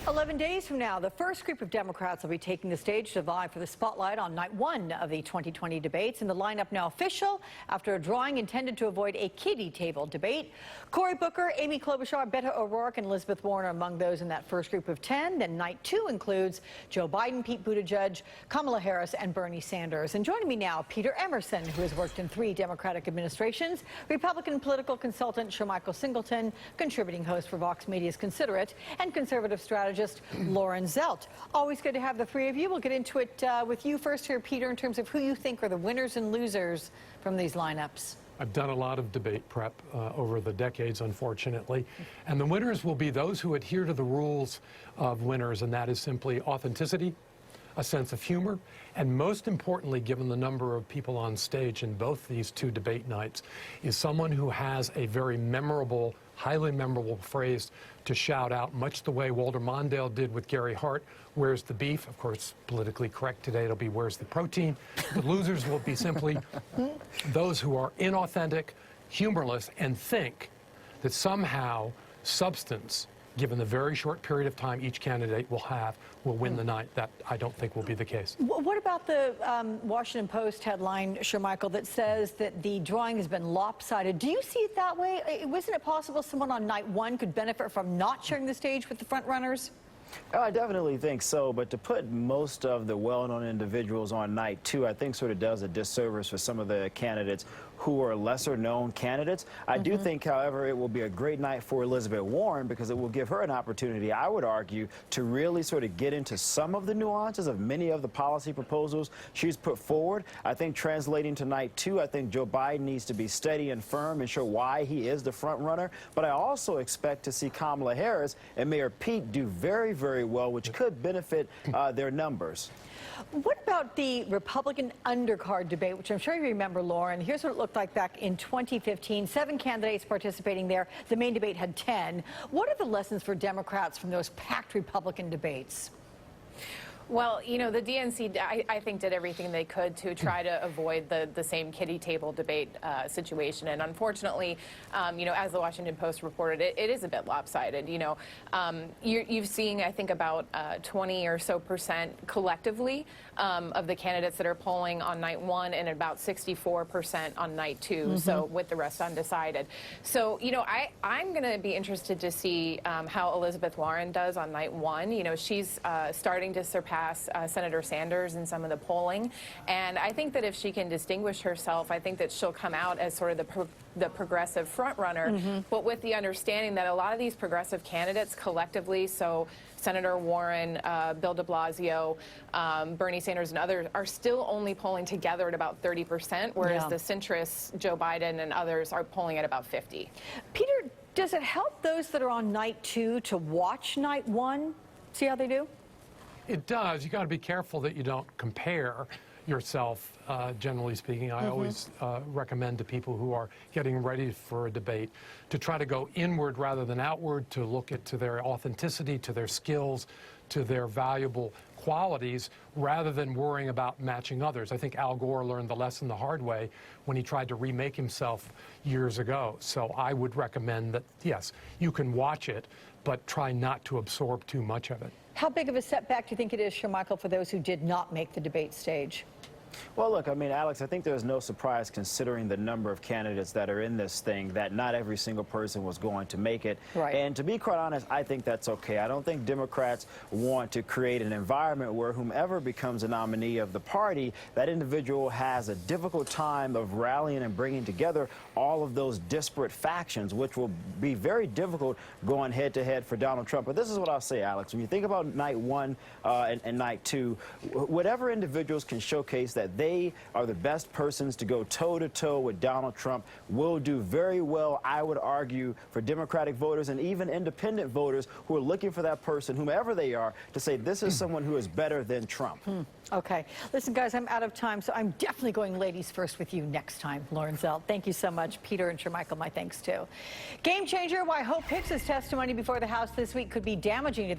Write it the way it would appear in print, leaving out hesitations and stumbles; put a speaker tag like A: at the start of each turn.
A: 11 days from now, the first group of Democrats will be taking the stage to vie for the spotlight on night one of the 2020 debates. And the lineup now official after a drawing intended to avoid a kiddie table debate. Cory Booker, Amy Klobuchar, Beto O'Rourke, and Elizabeth Warren are among those in that first group of 10. Then night two includes Joe Biden, Pete Buttigieg, Kamala Harris, and Bernie Sanders. And joining me now, Peter Emerson, who has worked in 3 Democratic administrations, Republican political consultant Shermichael Singleton, contributing host for Vox Media's Consider It, and conservative strategist Lauren Zelt. Always good to have the three of you. We'll get into it with you first here, Peter, in terms of who you think are the winners and losers from these lineups.
B: I've done a lot of debate prep over the decades, unfortunately, and the winners will be those who adhere to the rules of winners, and that is simply authenticity, a sense of humor, and most importantly, given the number of people on stage in both these 2 debate nights, is someone who has a very memorable, highly memorable phrase to shout out, much the way Walter Mondale did with Gary Hart, "Where's the beef?" Of course, politically correct today, it'll be "Where's the protein?" The losers will be simply those who are inauthentic, humorless, and think that somehow substance, given the very short period of time each candidate will have, will win the night. That, I don't think, will be the case.
A: What about the Washington Post headline, Shermichael, that says that the drawing has been lopsided? Do you see it that way? Wasn't it possible someone on night one could benefit from not sharing the stage with the front runners?
C: Oh, I definitely think so, but to put most of the well-known individuals on night 2, I think sort of does a disservice for some of the candidates who are lesser-known candidates. I do think, however, it will be a great night for Elizabeth Warren because it will give her an opportunity, I would argue, to really sort of get into some of the nuances of many of the policy proposals she's put forward. I think translating to night 2, I think Joe Biden needs to be steady and firm and show why he is the front runner, but I also expect to see Kamala Harris and Mayor Pete do very, very well, which could benefit their numbers.
A: What about the Republican undercard debate, which I'm sure you remember, Lauren? Here's what it looked like back in 2015. 7 candidates participating there. The main debate had 10. What are the lessons for Democrats from those packed Republican debates?
D: Well, you know, the DNC, I think, did everything they could to try to avoid the same kiddie table debate situation. And unfortunately, you know, as the Washington Post reported, it is a bit lopsided. You know, you've seen, I think, about 20 or so % collectively of the candidates that are polling on night 1 and about 64% on night 2, so with the rest undecided. So, you know, I'm going to be interested to see how Elizabeth Warren does on night 1. You know, she's starting to surpass Senator Sanders in some of the polling, and I think that if she can distinguish herself, I think that she'll come out as sort of the progressive frontrunner, but with the understanding that a lot of these progressive candidates collectively, so Senator Warren, Bill de Blasio, Bernie Sanders, and others, are still only polling together at about 30%, whereas the centrists, Joe Biden and others, are polling at about 50%.
A: Peter, does it help those that are on night 2 to watch night 1? See how they do?
B: It does. You got to be careful that you don't compare yourself, generally speaking. I always recommend to people who are getting ready for a debate to try to go inward rather than outward, to look to their authenticity, to their skills, to their valuable qualities, rather than worrying about matching others. I think Al Gore learned the lesson the hard way when he tried to remake himself years ago. So I would recommend that, yes, you can watch it, but try not to absorb too much of it.
A: How big of a setback do you think it is, Shermichael, for those who did not make the debate stage?
C: Well, look, I mean, Alex, I think there's no surprise considering the number of candidates that are in this thing that not every single person was going to make it.
A: Right.
C: And to be quite honest, I think that's okay. I don't think Democrats want to create an environment where whomever becomes a nominee of the party, that individual has a difficult time of rallying and bringing together all of those disparate factions, which will be very difficult going head-to-head for Donald Trump. But this is what I'll say, Alex. When you think about night 1 and night 2, whatever individuals can showcase that they are the best persons to go toe-to-toe with Donald Trump will do very well, I would argue, for Democratic voters and even independent voters who are looking for that person, whomever they are, to say this is someone who is better than Trump.
A: Okay. Listen, guys, I'm out of time, so I'm definitely going ladies first with you next time. Lauren Zelt, thank you so much. Peter and Shermichael, my thanks too. Game changer, why Hope Hicks's testimony before the House this week could be damaging to